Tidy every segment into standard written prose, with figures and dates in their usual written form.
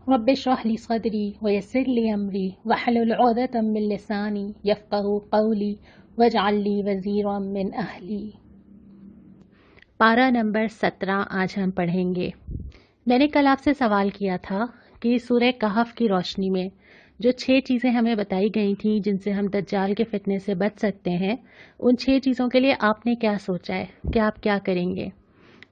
رب اشرح لي صدري ويسر لي أمري واحلل عقدة من لساني يفقهوا قولي واجعل لي وزيرا من أهلي۔ پارہ نمبر 17 آج ہم پڑھیں گے۔ میں نے کل آپ سے سوال کیا تھا کہ سورہ کہف کی روشنی میں جو 6 چیزیں ہمیں بتائی گئی تھیں جن سے ہم دجال کے فتنے سے بچ سکتے ہیں، ان 6 چیزوں کے لیے آپ نے کیا سوچا ہے کہ آپ کیا کریں گے؟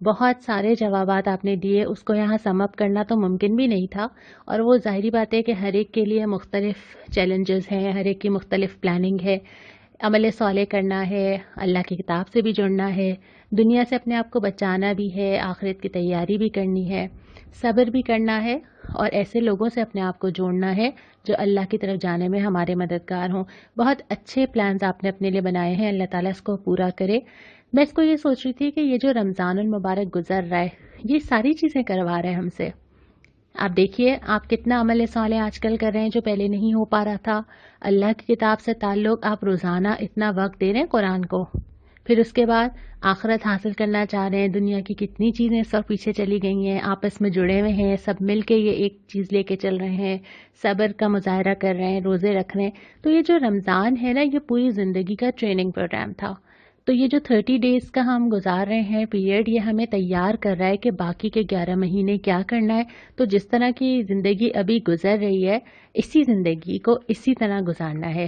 بہت سارے جوابات آپ نے دیے، اس کو یہاں سم اپ کرنا تو ممکن بھی نہیں تھا، اور وہ ظاہری بات ہے کہ ہر ایک کے لیے مختلف چیلنجز ہیں، ہر ایک کی مختلف پلاننگ ہے۔ عمل صالح کرنا ہے، اللہ کی کتاب سے بھی جڑنا ہے، دنیا سے اپنے آپ کو بچانا بھی ہے، آخرت کی تیاری بھی کرنی ہے، صبر بھی کرنا ہے، اور ایسے لوگوں سے اپنے آپ کو جوڑنا ہے جو اللہ کی طرف جانے میں ہمارے مددگار ہوں۔ بہت اچھے پلانز آپ نے اپنے لیے بنائے ہیں، اللہ تعالیٰ اس کو پورا کرے۔ میں اس کو یہ سوچ رہی تھی کہ یہ جو رمضان المبارک گزر رہا ہے، یہ ساری چیزیں کروا رہے ہیں ہم سے۔ آپ دیکھیے آپ کتنا عمل صالح آج کل کر رہے ہیں جو پہلے نہیں ہو پا رہا تھا۔ اللہ کی کتاب سے تعلق، آپ روزانہ اتنا وقت دے رہے ہیں قرآن کو، پھر اس کے بعد آخرت حاصل کرنا چاہ رہے ہیں، دنیا کی کتنی چیزیں سب پیچھے چلی گئی ہیں، آپس میں جڑے ہوئے ہیں، سب مل کے یہ ایک چیز لے کے چل رہے ہیں، صبر کا مظاہرہ کر رہے ہیں، روزے رکھ رہے ہیں۔ تو یہ جو رمضان ہے نا، یہ پوری زندگی کا ٹریننگ پروگرام تھا۔ تو یہ جو 30 ڈیز کا ہم گزار رہے ہیں پیریڈ، یہ ہمیں تیار کر رہا ہے کہ باقی کے 11 مہینے کیا کرنا ہے۔ تو جس طرح کی زندگی ابھی گزر رہی ہے، اسی زندگی کو اسی طرح گزارنا ہے۔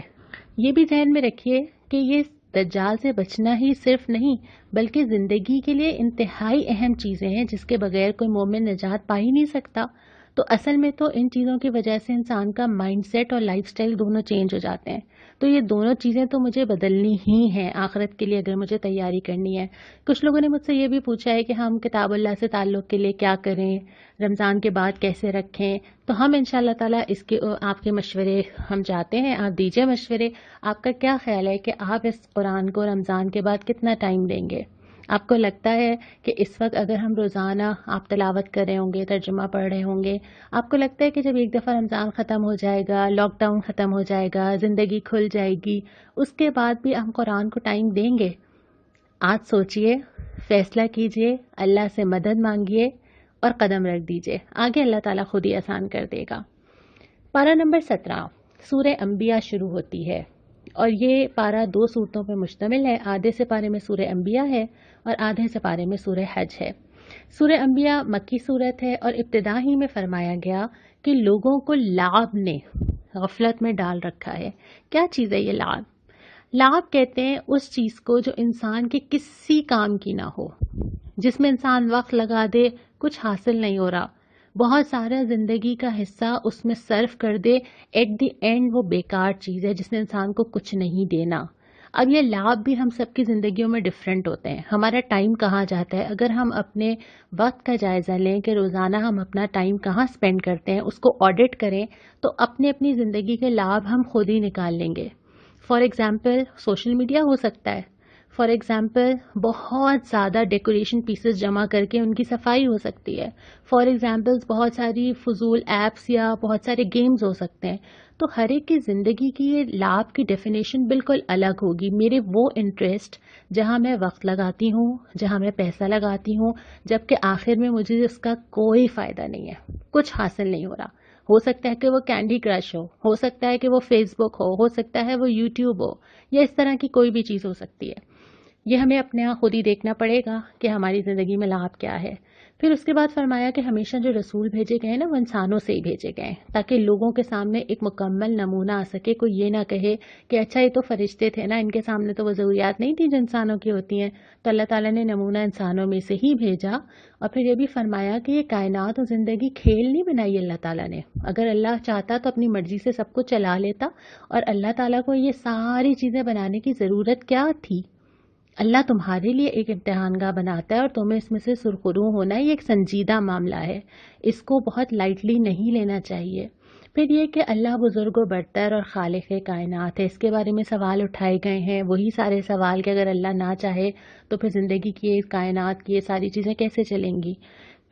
یہ بھی ذہن میں رکھیے کہ یہ دجال سے بچنا ہی صرف نہیں، بلکہ زندگی کے لیے انتہائی اہم چیزیں ہیں جس کے بغیر کوئی مومن نجات پا ہی نہیں سکتا۔ تو اصل میں تو ان چیزوں کی وجہ سے انسان کا مائنڈ سیٹ اور لائف سٹائل دونوں چینج ہو جاتے ہیں۔ تو یہ دونوں چیزیں تو مجھے بدلنی ہی ہیں آخرت کے لیے اگر مجھے تیاری کرنی ہے۔ کچھ لوگوں نے مجھ سے یہ بھی پوچھا ہے کہ ہم کتاب اللہ سے تعلق کے لیے کیا کریں، رمضان کے بعد کیسے رکھیں۔ تو ہم انشاءاللہ تعالیٰ اس کے آپ کے مشورے ہم چاہتے ہیں، آپ دیجئے مشورے۔ آپ کا کیا خیال ہے کہ آپ اس قرآن کو رمضان کے بعد کتنا ٹائم دیں گے؟ آپ کو لگتا ہے کہ اس وقت اگر ہم روزانہ آپ تلاوت کر رہے ہوں گے، ترجمہ پڑھ رہے ہوں گے، آپ کو لگتا ہے کہ جب ایک دفعہ رمضان ختم ہو جائے گا، لاک ڈاؤن ختم ہو جائے گا، زندگی کھل جائے گی، اس کے بعد بھی ہم قرآن کو ٹائم دیں گے؟ آج سوچئے، فیصلہ کیجئے، اللہ سے مدد مانگیے اور قدم رکھ دیجئے، آگے اللہ تعالیٰ خود ہی آسان کر دے گا۔ پارہ نمبر 17 سورہ انبیاء شروع ہوتی ہے، اور یہ پارہ 2 صورتوں پر مشتمل ہے۔ آدھے سے پارے میں سورہ انبیاء ہے اور آدھے سے پارے میں سورہ حج ہے۔ سورہ انبیاء مکی صورت ہے، اور ابتدا ہی میں فرمایا گیا کہ لوگوں کو لعب نے غفلت میں ڈال رکھا ہے۔ کیا چیز ہے یہ لعب؟ لعب کہتے ہیں اس چیز کو جو انسان کے کسی کام کی نہ ہو، جس میں انسان وقت لگا دے، کچھ حاصل نہیں ہو رہا، بہت سارا زندگی کا حصہ اس میں صرف کر دے، ایٹ دی اینڈ وہ بیکار چیز ہے جس نے انسان کو کچھ نہیں دینا۔ اب یہ لعب بھی ہم سب کی زندگیوں میں ڈیفرنٹ ہوتے ہیں۔ ہمارا ٹائم کہاں جاتا ہے؟ اگر ہم اپنے وقت کا جائزہ لیں کہ روزانہ ہم اپنا ٹائم کہاں سپینڈ کرتے ہیں، اس کو آڈٹ کریں، تو اپنی زندگی کے لعب ہم خود ہی نکال لیں گے۔ فار ایگزامپل سوشل میڈیا ہو سکتا ہے، فار ایگزامپل بہت زیادہ ڈیکوریشن پیسز جمع کر کے ان کی صفائی ہو سکتی ہے، فار ایگزامپل بہت ساری فضول ایپس یا بہت سارے گیمز ہو سکتے ہیں۔ تو ہر ایک کی زندگی کی یہ لعب کی ڈیفینیشن بالکل الگ ہوگی۔ میرے وہ انٹرسٹ جہاں میں وقت لگاتی ہوں، جہاں میں پیسہ لگاتی ہوں، جبکہ آخر میں مجھے اس کا کوئی فائدہ نہیں ہے، کچھ حاصل نہیں ہو رہا۔ ہو سکتا ہے کہ وہ کینڈی کرش ہو سکتا ہے کہ وہ فیس بک ہو سکتا ہے وہ یوٹیوب ہو، یا اس طرح کی کوئی بھی چیز ہو سکتی ہے۔ یہ ہمیں اپنے یہاں خود ہی دیکھنا پڑے گا کہ ہماری زندگی میں لعب کیا ہے۔ پھر اس کے بعد فرمایا کہ ہمیشہ جو رسول بھیجے گئے نا، وہ انسانوں سے ہی بھیجے گئے ہیں، تاکہ لوگوں کے سامنے ایک مکمل نمونہ آ سکے، کوئی یہ نہ کہے کہ اچھا یہ تو فرشتے تھے نا، ان کے سامنے تو وہ ضروریات نہیں تھی جو انسانوں کی ہوتی ہیں۔ تو اللہ تعالیٰ نے نمونہ انسانوں میں سے ہی بھیجا، اور پھر یہ بھی فرمایا کہ یہ کائنات اور زندگی کھیل نہیں بنائی اللہ تعالیٰ نے۔ اگر اللہ چاہتا تو اپنی مرضی سے سب کو چلا لیتا، اور اللہ تعالیٰ کو یہ ساری چیزیں بنانے کی ضرورت کیا تھی؟ اللہ تمہارے لیے ایک امتحان گاہ بناتا ہے، اور تمہیں اس میں سے سرخرو ہونا ہے، یہ ایک سنجیدہ معاملہ ہے، اس کو بہت لائٹلی نہیں لینا چاہیے۔ پھر یہ کہ اللہ بزرگ و برتر اور خالق کائنات ہے، اس کے بارے میں سوال اٹھائے گئے ہیں، وہی سارے سوال کہ اگر اللہ نہ چاہے تو پھر زندگی کی کائنات کی یہ ساری چیزیں کیسے چلیں گی۔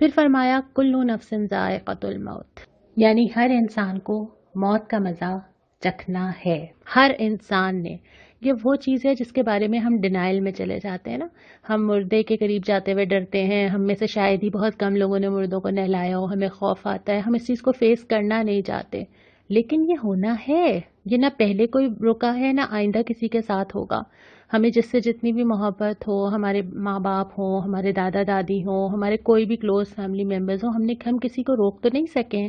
پھر فرمایا کل نفس ذائقۃ الموت، یعنی ہر انسان کو موت کا مزہ چکھنا ہے، ہر انسان نے۔ یہ وہ چیز ہے جس کے بارے میں ہم ڈینائل میں چلے جاتے ہیں نا. ہم مردے کے قریب جاتے ہوئے ڈرتے ہیں. ہم میں سے شاید ہی بہت کم لوگوں نے مردوں کو نہلایا ہو. ہمیں خوف آتا ہے, ہم اس چیز کو فیس کرنا نہیں چاہتے. لیکن یہ ہونا ہے, یہ نہ پہلے کوئی رکا ہے نہ آئندہ کسی کے ساتھ ہوگا. ہمیں جس سے جتنی بھی محبت ہو, ہمارے ماں باپ ہوں, ہمارے دادا دادی ہوں, ہمارے کوئی بھی کلوز فیملی ممبرز ہوں, ہم کسی کو روک تو نہیں سکیں.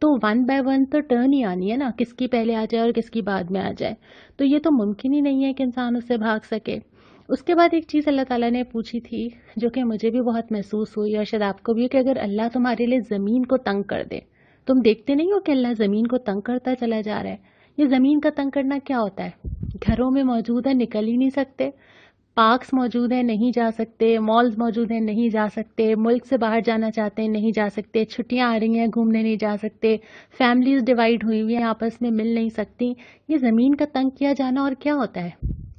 تو ون بائی ون تو ٹرن ہی آنی ہے نا, کس کی پہلے آ جائے اور کس کی بعد میں آ جائے. تو یہ تو ممکن ہی نہیں ہے کہ انسان اس سے بھاگ سکے. اس کے بعد ایک چیز اللہ تعالیٰ نے پوچھی تھی جو کہ مجھے بھی بہت محسوس ہوئی اور شاید آپ کو بھی, کہ اگر اللہ تمہارے لیے زمین کو تنگ کر دے, تم دیکھتے نہیں ہو کہ اللہ زمین کو تنگ کرتا چلا جا رہا ہے. یہ زمین کا تنگ کرنا کیا ہوتا ہے؟ گھروں میں موجود ہے, نکل ہی نہیں سکتے. پارکس موجود ہیں, نہیں جا سکتے. مالز موجود ہیں, نہیں جا سکتے. ملک سے باہر جانا چاہتے ہیں, نہیں جا سکتے. چھٹیاں آ رہی ہیں, گھومنے نہیں جا سکتے. فیملیز ڈیوائیڈ ہوئی ہوئی ہیں, آپس میں مل نہیں سکتی. یہ زمین کا تنگ کیا جانا. اور کیا ہوتا ہے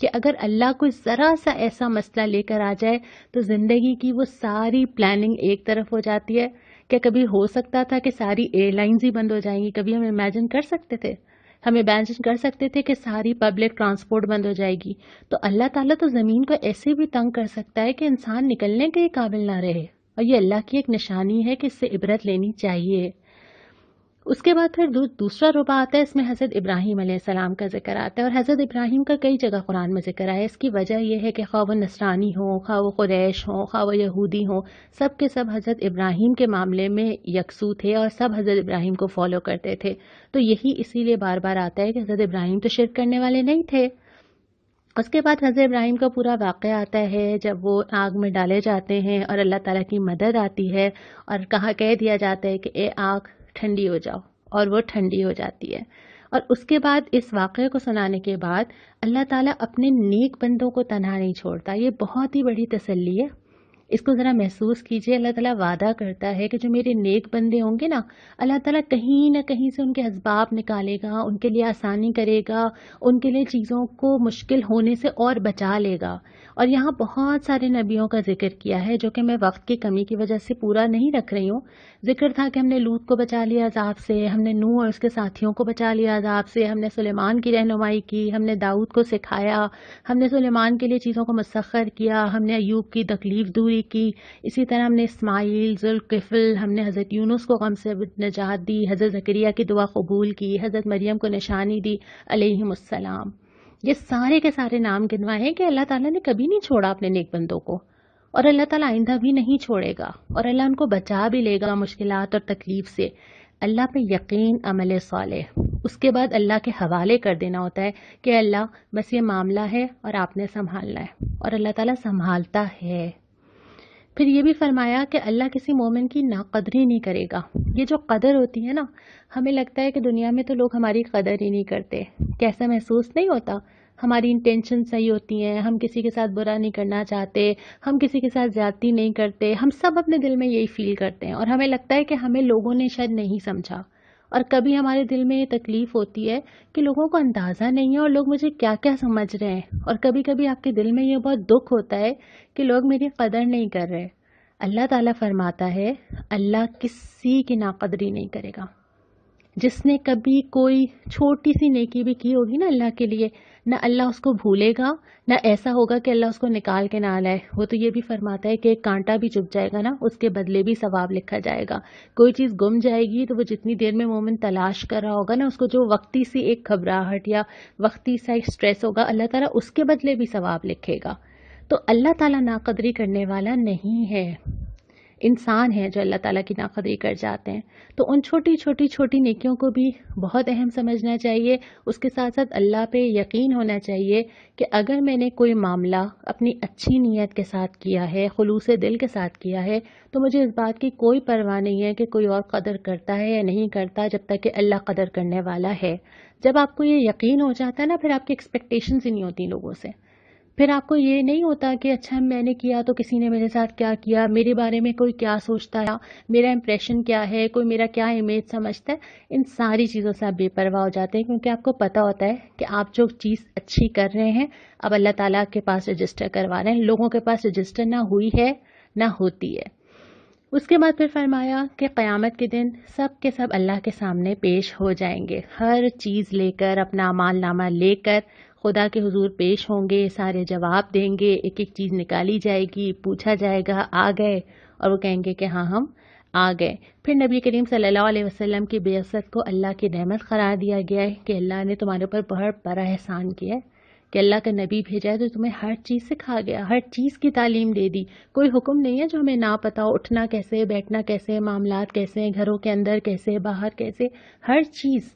کہ اگر اللہ کوئی ذرا سا ایسا مسئلہ لے کر آ جائے تو زندگی کی وہ ساری پلاننگ ایک طرف ہو جاتی ہے. کیا کبھی ہو سکتا تھا کہ ساری ایئر لائنز ہی بند ہو جائیں گی؟ کبھی ہم امیجن کر سکتے تھے؟ ہم امیجن کر سکتے تھے کہ ساری پبلک ٹرانسپورٹ بند ہو جائے گی؟ تو اللہ تعالیٰ تو زمین کو ایسے بھی تنگ کر سکتا ہے کہ انسان نکلنے کے قابل نہ رہے. اور یہ اللہ کی ایک نشانی ہے کہ اس سے عبرت لینی چاہیے. اس کے بعد پھر دوسرا ربع آتا ہے, اس میں حضرت ابراہیم علیہ السلام کا ذکر آتا ہے. اور حضرت ابراہیم کا کئی جگہ قرآن میں ذکر آیا. اس کی وجہ یہ ہے کہ خواہ وہ نصرانی ہوں, خواہ وہ قریش ہوں, خواہ وہ یہودی ہوں, سب کے سب حضرت ابراہیم کے معاملے میں یکسو تھے اور سب حضرت ابراہیم کو فالو کرتے تھے. تو یہی اسی لیے بار بار آتا ہے کہ حضرت ابراہیم تو شرک کرنے والے نہیں تھے. اس کے بعد حضرت ابراہیم کا پورا واقعہ آتا ہے جب وہ آگ میں ڈالے جاتے ہیں اور اللہ تعالیٰ کی مدد آتی ہے اور کہہ دیا جاتا ہے کہ اے آگ ٹھنڈی ہو جاؤ, اور وہ ٹھنڈی ہو جاتی ہے. اور اس کے بعد اس واقعے کو سنانے کے بعد اللہ تعالیٰ اپنے نیک بندوں کو تنہا نہیں چھوڑتا. یہ بہت ہی بڑی تسلی ہے. اس کو ذرا محسوس کیجئے. اللہ تعالیٰ وعدہ کرتا ہے کہ جو میرے نیک بندے ہوں گے نا, اللہ تعالیٰ کہیں نہ کہیں سے ان کے اسباب نکالے گا, ان کے لیے آسانی کرے گا, ان کے لیے چیزوں کو مشکل ہونے سے اور بچا لے گا. اور یہاں بہت سارے نبیوں کا ذکر کیا ہے جو کہ میں وقت کی کمی کی وجہ سے پورا نہیں رکھ رہی ہوں. ذکر تھا کہ ہم نے لوط کو بچا لیا عذاب سے, ہم نے نوح اور اس کے ساتھیوں کو بچا لیا عذاب سے, ہم نے سلیمان کی رہنمائی کی, ہم نے داؤد کو سکھایا, ہم نے سلیمان کے لیے چیزوں کو مسخر کیا, ہم نے ایوب کی تکلیف دوری کی. اسی طرح ہم نے اسماعیل, ذوالکفل, ہم نے حضرت یونس کو غم سے نجات دی, حضرت زکریا کی دعا قبول کی, حضرت مریم کو نشانی دی علیہم السلام. یہ سارے کے سارے نام گنوائے ہیں کہ اللہ تعالیٰ نے کبھی نہیں چھوڑا اپنے نیک بندوں کو, اور اللہ تعالیٰ آئندہ بھی نہیں چھوڑے گا, اور اللہ ان کو بچا بھی لے گا مشکلات اور تکلیف سے. اللہ پہ یقین, عمل صالح, اس کے بعد اللہ کے حوالے کر دینا ہوتا ہے کہ اللہ بس یہ معاملہ ہے اور آپ نے سنبھالنا ہے, اور اللہ تعالیٰ سنبھالتا ہے. پھر یہ بھی فرمایا کہ اللہ کسی مومن کی ناقدری نہیں کرے گا. یہ جو قدر ہوتی ہے نا, ہمیں لگتا ہے کہ دنیا میں تو لوگ ہماری قدر ہی نہیں کرتے. کیسا محسوس نہیں ہوتا؟ ہماری انٹینشن صحیح ہوتی ہیں, ہم کسی کے ساتھ برا نہیں کرنا چاہتے, ہم کسی کے ساتھ زیادتی نہیں کرتے, ہم سب اپنے دل میں یہی فیل کرتے ہیں, اور ہمیں لگتا ہے کہ ہمیں لوگوں نے شاید نہیں سمجھا. اور کبھی ہمارے دل میں یہ تکلیف ہوتی ہے کہ لوگوں کو اندازہ نہیں ہے اور لوگ مجھے کیا کیا سمجھ رہے ہیں. اور کبھی کبھی آپ کے دل میں یہ بہت دکھ ہوتا ہے کہ لوگ میری قدر نہیں کر رہے. اللہ تعالیٰ فرماتا ہے اللہ کسی کی ناقدری نہیں کرے گا. جس نے کبھی کوئی چھوٹی سی نیکی بھی کی ہوگی نا اللہ کے لیے, نہ اللہ اس کو بھولے گا, نہ ایسا ہوگا کہ اللہ اس کو نکال کے نہ لائے. وہ تو یہ بھی فرماتا ہے کہ ایک کانٹا بھی چپ جائے گا نا, اس کے بدلے بھی ثواب لکھا جائے گا. کوئی چیز گم جائے گی تو وہ جتنی دیر میں مومن تلاش کر رہا ہوگا نا, اس کو جو وقتی سی ایک گھبراہٹ یا وقتی سا ایک سٹریس ہوگا, اللہ تعالیٰ اس کے بدلے بھی ثواب لکھے گا. تو اللہ تعالیٰ ناقدری کرنے والا نہیں ہے, انسان ہے جو اللہ تعالیٰ کی ناقدری کر جاتے ہیں. تو ان چھوٹی نیکیوں کو بھی بہت اہم سمجھنا چاہیے. اس کے ساتھ ساتھ اللہ پہ یقین ہونا چاہیے کہ اگر میں نے کوئی معاملہ اپنی اچھی نیت کے ساتھ کیا ہے, خلوص دل کے ساتھ کیا ہے, تو مجھے اس بات کی کوئی پرواہ نہیں ہے کہ کوئی اور قدر کرتا ہے یا نہیں کرتا, جب تک کہ اللہ قدر کرنے والا ہے. جب آپ کو یہ یقین ہو جاتا ہے نا, پھر آپ کی ایکسپیکٹیشنز ہی نہیں ہوتی لوگوں سے. پھر آپ کو یہ نہیں ہوتا کہ اچھا میں نے کیا تو کسی نے میرے ساتھ کیا کیا, میرے بارے میں کوئی کیا سوچتا ہے, میرا امپریشن کیا ہے, کوئی میرا کیا امیج سمجھتا ہے. ان ساری چیزوں سے آپ بے پرواہ ہو جاتے ہیں, کیونکہ آپ کو پتہ ہوتا ہے کہ آپ جو چیز اچھی کر رہے ہیں اب اللہ تعالیٰ کے پاس رجسٹر کروا رہے ہیں. لوگوں کے پاس رجسٹر نہ ہوئی ہے نہ ہوتی ہے. اس کے بعد پھر فرمایا کہ قیامت کے دن سب کے سب اللہ کے سامنے پیش ہو جائیں گے, ہر چیز لے کر, اپنا اعمال نامہ لے کر خدا کے حضور پیش ہوں گے، سارے جواب دیں گے، ایک ایک چیز نکالی جائے گی، پوچھا جائے گا آ گئے، اور وہ کہیں گے کہ ہاں ہم آ گئے۔ پھر نبی کریم صلی اللہ علیہ وسلم کی بعثت کو اللہ کی نعمت قرار دیا گیا ہے کہ اللہ نے تمہارے اوپر بہت بڑا احسان کیا ہے کہ اللہ کا نبی بھیجا ہے تو تمہیں ہر چیز سکھا گیا، ہر چیز کی تعلیم دے دی۔ کوئی حکم نہیں ہے جو ہمیں نہ پتا ہو، اٹھنا کیسے، بیٹھنا کیسے، معاملات کیسے، گھروں کے اندر کیسے، باہر کیسے، ہر چیز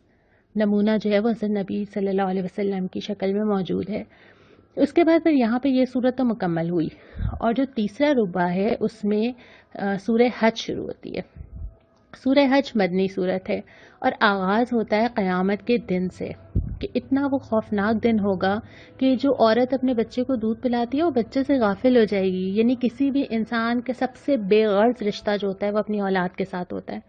نمونہ جو ہے وہ حضرت نبی صلی اللہ علیہ وسلم کی شکل میں موجود ہے۔ اس کے بعد پھر یہاں پہ یہ صورت تو مکمل ہوئی، اور جو تیسرا ربع ہے اس میں سورہ حج شروع ہوتی ہے۔ سورہ حج مدنی صورت ہے اور آغاز ہوتا ہے قیامت کے دن سے، کہ اتنا وہ خوفناک دن ہوگا کہ جو عورت اپنے بچے کو دودھ پلاتی ہے وہ بچے سے غافل ہو جائے گی، یعنی کسی بھی انسان کے سب سے بے غرض رشتہ جو ہوتا ہے وہ اپنی اولاد کے ساتھ ہوتا ہے،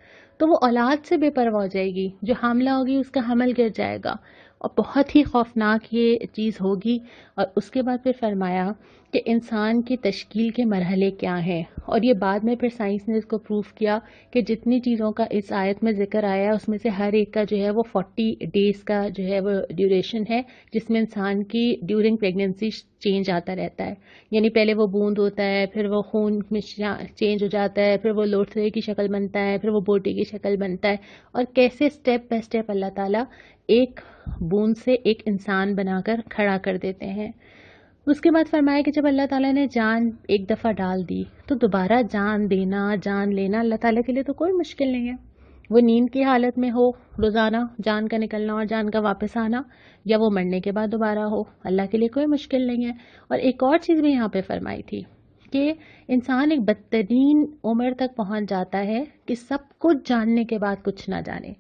تو وہ اولاد سے بے پرواہ ہو جائے گی، جو حاملہ ہوگی اس کا حمل گر جائے گا، اور بہت ہی خوفناک یہ چیز ہوگی۔ اور اس کے بعد پھر فرمایا کہ انسان کی تشکیل کے مرحلے کیا ہیں، اور یہ بعد میں پھر سائنس نے اس کو پروف کیا کہ جتنی چیزوں کا اس آیت میں ذکر آیا ہے اس میں سے ہر ایک کا جو ہے وہ 40 ڈیز کا جو ہے وہ ڈیوریشن ہے، جس میں انسان کی ڈیورنگ پریگننسی چینج آتا رہتا ہے، یعنی پہلے وہ بوند ہوتا ہے، پھر وہ خون میں چینج ہو جاتا ہے، پھر وہ لوتھڑے کی شکل بنتا ہے، پھر وہ بوٹی کی شکل بنتا ہے، اور کیسے سٹیپ بائی سٹیپ اللہ تعالیٰ ایک بوند سے ایک انسان بنا کر کھڑا کر دیتے ہیں۔ اس کے بعد فرمایا کہ جب اللہ تعالیٰ نے جان ایک دفعہ ڈال دی تو دوبارہ جان دینا، جان لینا اللہ تعالیٰ کے لیے تو کوئی مشکل نہیں ہے، وہ نیند کی حالت میں ہو روزانہ جان کا نکلنا اور جان کا واپس آنا، یا وہ مرنے کے بعد دوبارہ ہو، اللہ کے لیے کوئی مشکل نہیں ہے۔ اور ایک اور چیز بھی یہاں پہ فرمائی تھی کہ انسان ایک بدترین عمر تک پہنچ جاتا ہے کہ سب کچھ جاننے کے بعد کچھ نہ جانے۔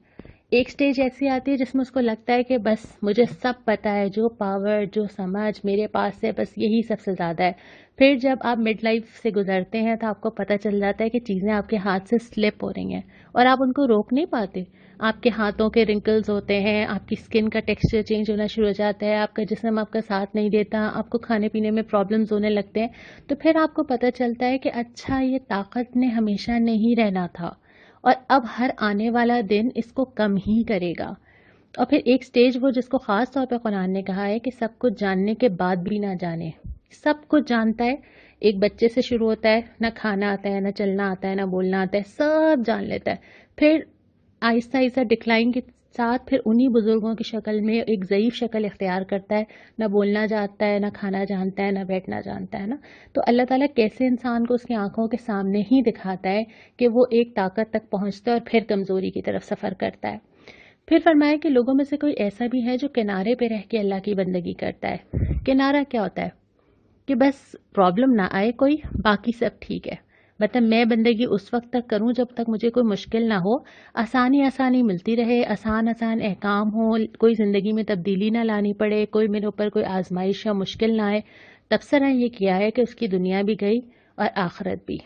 ایک سٹیج ایسی آتی ہے جس میں اس کو لگتا ہے کہ بس مجھے سب پتہ ہے، جو پاور، جو سمجھ میرے پاس ہے بس یہی سب سے زیادہ ہے۔ پھر جب آپ مڈ لائف سے گزرتے ہیں تو آپ کو پتہ چل جاتا ہے کہ چیزیں آپ کے ہاتھ سے سلپ ہو رہی ہیں اور آپ ان کو روک نہیں پاتے۔ آپ کے ہاتھوں کے رنکلز ہوتے ہیں، آپ کی سکن کا ٹیکسچر چینج ہونا شروع ہو جاتا ہے، آپ کا جسم آپ کا ساتھ نہیں دیتا، آپ کو کھانے پینے میں پرابلمز ہونے لگتے ہیں، تو پھر آپ کو پتہ چلتا ہے کہ اچھا یہ طاقت نے ہمیشہ نہیں رہنا تھا، اور اب ہر آنے والا دن اس کو کم ہی کرے گا۔ اور پھر ایک سٹیج وہ جس کو خاص طور پہ قرآن نے کہا ہے کہ سب کچھ جاننے کے بعد بھی نہ جانے، سب کچھ جانتا ہے، ایک بچے سے شروع ہوتا ہے، نہ کھانا آتا ہے، نہ چلنا آتا ہے، نہ بولنا آتا ہے، سب جان لیتا ہے، پھر آہستہ آہستہ ڈکلائن کے ساتھ پھر انہی بزرگوں کی شکل میں ایک ضعیف شکل اختیار کرتا ہے، نہ بولنا جانتا ہے، نہ کھانا جانتا ہے، نہ بیٹھنا جانتا ہے نا۔ تو اللہ تعالیٰ کیسے انسان کو اس کی آنکھوں کے سامنے ہی دکھاتا ہے کہ وہ ایک طاقت تک پہنچتا ہے اور پھر کمزوری کی طرف سفر کرتا ہے۔ پھر فرمایا کہ لوگوں میں سے کوئی ایسا بھی ہے جو کنارے پہ رہ کے اللہ کی بندگی کرتا ہے۔ کنارہ کیا ہوتا ہے؟ کہ بس پرابلم نہ آئے کوئی، باقی سب ٹھیک ہے، مطلب میں بندگی اس وقت تک کروں جب تک مجھے کوئی مشکل نہ ہو، آسانی ملتی رہے، آسان احکام ہوں، کوئی زندگی میں تبدیلی نہ لانی پڑے، کوئی میرے اوپر کوئی آزمائش یا مشکل نہ آئے۔ تبصرہ یہ کیا ہے کہ اس کی دنیا بھی گئی اور آخرت بھی،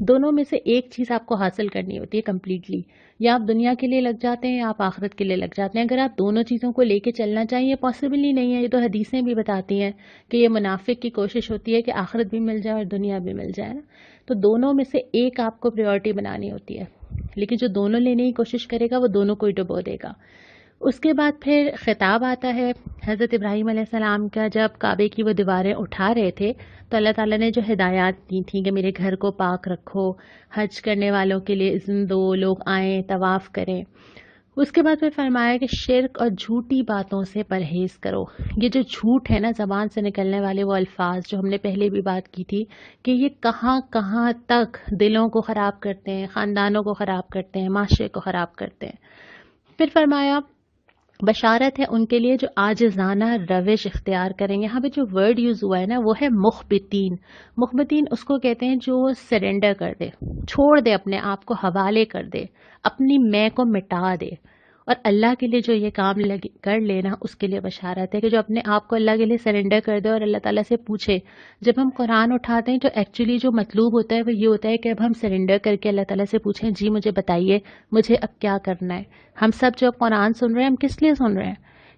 دونوں میں سے ایک چیز آپ کو حاصل کرنی ہوتی ہے کمپلیٹلی، یا آپ دنیا کے لیے لگ جاتے ہیں یا آپ آخرت کے لیے لگ جاتے ہیں۔ اگر آپ دونوں چیزوں کو لے کے چلنا چاہیں، یہ پاسبل ہی نہیں ہے، یہ تو حدیثیں بھی بتاتی ہیں کہ یہ منافق کی کوشش ہوتی ہے کہ آخرت بھی مل جائے اور دنیا بھی مل جائے نا، تو دونوں میں سے ایک آپ کو پریورٹی بنانی ہوتی ہے، لیکن جو دونوں لینے کی کوشش کرے گا وہ دونوں کو ہی ڈبو دے گا۔ اس کے بعد پھر خطاب آتا ہے حضرت ابراہیم علیہ السلام کا، جب کعبے کی وہ دیواریں اٹھا رہے تھے تو اللہ تعالیٰ نے جو ہدایات دی تھیں کہ میرے گھر کو پاک رکھو، حج کرنے والوں کے لیے اذن دو، لوگ آئیں طواف کریں۔ اس کے بعد پھر فرمایا کہ شرک اور جھوٹی باتوں سے پرہیز کرو۔ یہ جو جھوٹ ہے نا، زبان سے نکلنے والے وہ الفاظ جو ہم نے پہلے بھی بات کی تھی کہ یہ کہاں کہاں تک دلوں کو خراب کرتے ہیں، خاندانوں کو خراب کرتے ہیں، معاشرے کو خراب کرتے ہیں۔ پھر فرمایا بشارت ہے ان کے لیے جو عاجزانہ روش اختیار کریں گے۔ یہاں پہ جو ورڈ یوز ہوا ہے نا وہ ہے مخبتین۔ مخبتین اس کو کہتے ہیں جو سرنڈر کر دے، چھوڑ دے، اپنے آپ کو حوالے کر دے، اپنی میں کو مٹا دے، اور اللہ کے لیے جو یہ کام کر لینا اس کے لیے بشارت ہے کہ جو اپنے آپ کو اللہ کے لیے سرنڈر کر دے اور اللہ تعالیٰ سے پوچھے۔ جب ہم قرآن اٹھاتے ہیں تو ایکچولی جو مطلوب ہوتا ہے وہ یہ ہوتا ہے کہ اب ہم سرنڈر کر کے اللہ تعالیٰ سے پوچھیں، جی مجھے بتائیے مجھے اب کیا کرنا ہے۔ ہم سب جو قرآن سن رہے ہیں ہم کس لیے سن رہے ہیں؟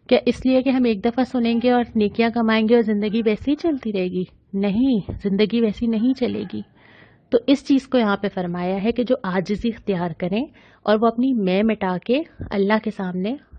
کیا اس لیے کہ ہم ایک دفعہ سنیں گے اور نیکیاں کمائیں گے اور زندگی ویسی ہی چلتی رہے گی؟ نہیں، زندگی ویسی نہیں چلے گی۔ تو اس چیز کو یہاں پہ فرمایا ہے کہ جو عاجزی اختیار کریں اور وہ اپنی میں مٹا کے اللہ کے سامنے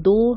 2